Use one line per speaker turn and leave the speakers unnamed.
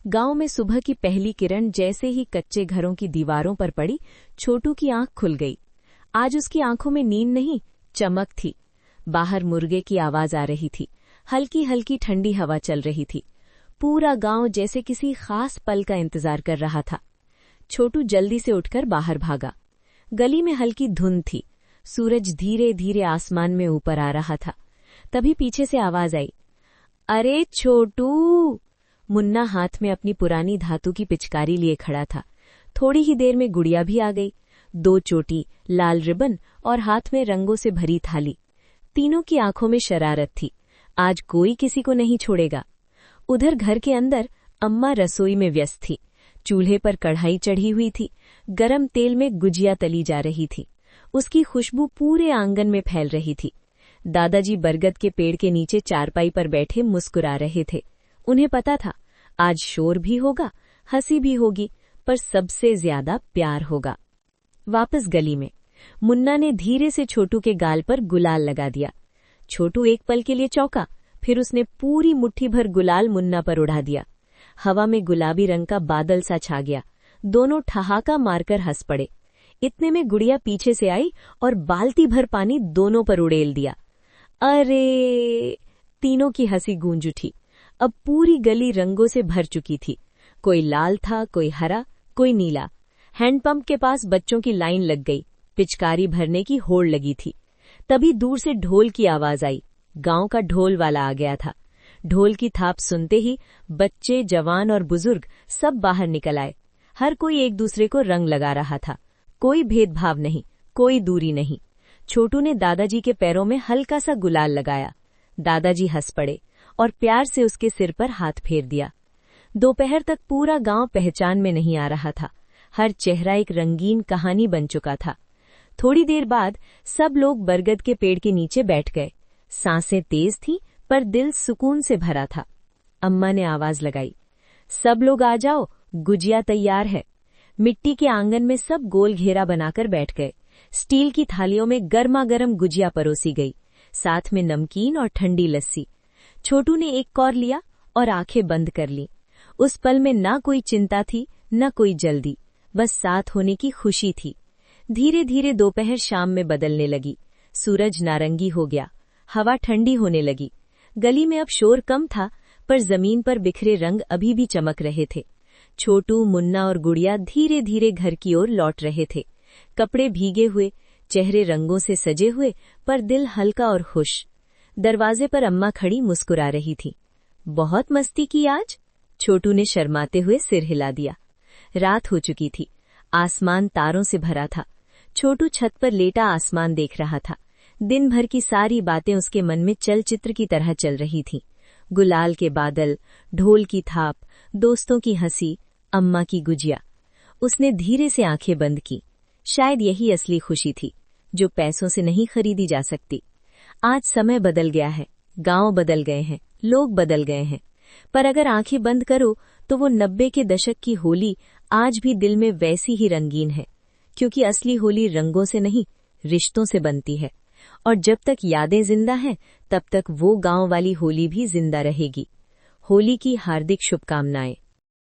गांव में सुबह की पहली किरण जैसे ही कच्चे घरों की दीवारों पर पड़ी, छोटू की आंख खुल गई। आज उसकी आंखों में नींद नहीं, चमक थी। बाहर मुर्गे की आवाज आ रही थी, हल्की हल्की ठंडी हवा चल रही थी। पूरा गांव जैसे किसी खास पल का इंतजार कर रहा था। छोटू जल्दी से उठकर बाहर भागा। गली में हल्की धुंध थी, सूरज धीरे धीरे आसमान में ऊपर आ रहा था। तभी पीछे से आवाज आई, अरे छोटू! मुन्ना हाथ में अपनी पुरानी धातु की पिचकारी लिए खड़ा था। थोड़ी ही देर में गुड़िया भी आ गई, 2 चोटी, लाल रिबन और हाथ में रंगों से भरी थाली। तीनों की आंखों में शरारत थी, आज कोई किसी को नहीं छोड़ेगा। उधर घर के अंदर अम्मा रसोई में व्यस्त थी। चूल्हे पर कढ़ाई चढ़ी हुई थी, गरम तेल में गुजिया तली जा रही थी। उसकी खुशबू पूरे आंगन में फैल रही थी। दादाजी बरगद के पेड़ के नीचे चारपाई पर बैठे मुस्कुरा रहे थे। उन्हें पता था, आज शोर भी होगा, हंसी भी होगी, पर सबसे ज्यादा प्यार होगा। वापस गली में मुन्ना ने धीरे से छोटू के गाल पर गुलाल लगा दिया। छोटू एक पल के लिए चौंका, फिर उसने पूरी मुट्ठी भर गुलाल मुन्ना पर उड़ा दिया। हवा में गुलाबी रंग का बादल सा छा गया। दोनों ठहाका मारकर हंस पड़े। इतने में गुड़िया पीछे से आई और बाल्टी भर पानी दोनों पर उड़ेल दिया। अरे! तीनों की हंसी गूंज उठी। अब पूरी गली रंगों से भर चुकी थी। कोई लाल था, कोई हरा, कोई नीला। हैंडपंप के पास बच्चों की लाइन लग गई, पिचकारी भरने की होड़ लगी थी। तभी दूर से ढोल की आवाज आई। गांव का ढोल वाला आ गया था। ढोल की थाप सुनते ही बच्चे, जवान और बुजुर्ग सब बाहर निकल आए। हर कोई एक दूसरे को रंग लगा रहा था। कोई भेदभाव नहीं, कोई दूरी नहीं। छोटू ने दादाजी के पैरों में हल्का सा गुलाल लगाया। दादाजी हंस पड़े और प्यार से उसके सिर पर हाथ फेर दिया। दोपहर तक पूरा गांव पहचान में नहीं आ रहा था। हर चेहरा एक रंगीन कहानी बन चुका था। थोड़ी देर बाद सब लोग बरगद के पेड़ के नीचे बैठ गए। सांसें तेज थीं, पर दिल सुकून से भरा था। अम्मा ने आवाज लगाई, सब लोग आ जाओ, गुजिया तैयार है। मिट्टी के आंगन में सब गोल घेरा बनाकर बैठ गए। स्टील की थालियों में गर्मा गर्म गुजिया परोसी गई, साथ में नमकीन और ठंडी लस्सी। छोटू ने एक कौर लिया और आंखें बंद कर ली। उस पल में ना कोई चिंता थी, न कोई जल्दी, बस साथ होने की खुशी थी। धीरे धीरे दोपहर शाम में बदलने लगी। सूरज नारंगी हो गया, हवा ठंडी होने लगी। गली में अब शोर कम था, पर जमीन पर बिखरे रंग अभी भी चमक रहे थे। छोटू, मुन्ना और गुड़िया धीरे धीरे घर की ओर लौट रहे थे। कपड़े भीगे हुए, चेहरे रंगों से सजे हुए, पर दिल हल्का और खुश। दरवाजे पर अम्मा खड़ी मुस्कुरा रही थी। बहुत मस्ती की आज? छोटू ने शर्माते हुए सिर हिला दिया। रात हो चुकी थी, आसमान तारों से भरा था। छोटू छत पर लेटा आसमान देख रहा था। दिन भर की सारी बातें उसके मन में चलचित्र की तरह चल रही थीं। गुलाल के बादल, ढोल की थाप, दोस्तों की हंसी, अम्मा की गुजिया। उसने धीरे से आंखें बंद की। शायद यही असली खुशी थी, जो पैसों से नहीं खरीदी जा सकती। आज समय बदल गया है, गांव बदल गए हैं, लोग बदल गए हैं, पर अगर आंखें बंद करो तो वो 90 के दशक की होली आज भी दिल में वैसी ही रंगीन है। क्योंकि असली होली रंगों से नहीं, रिश्तों से बनती है। और जब तक यादें जिंदा हैं, तब तक वो गांव वाली होली भी जिंदा रहेगी। होली की हार्दिक शुभकामनाएं।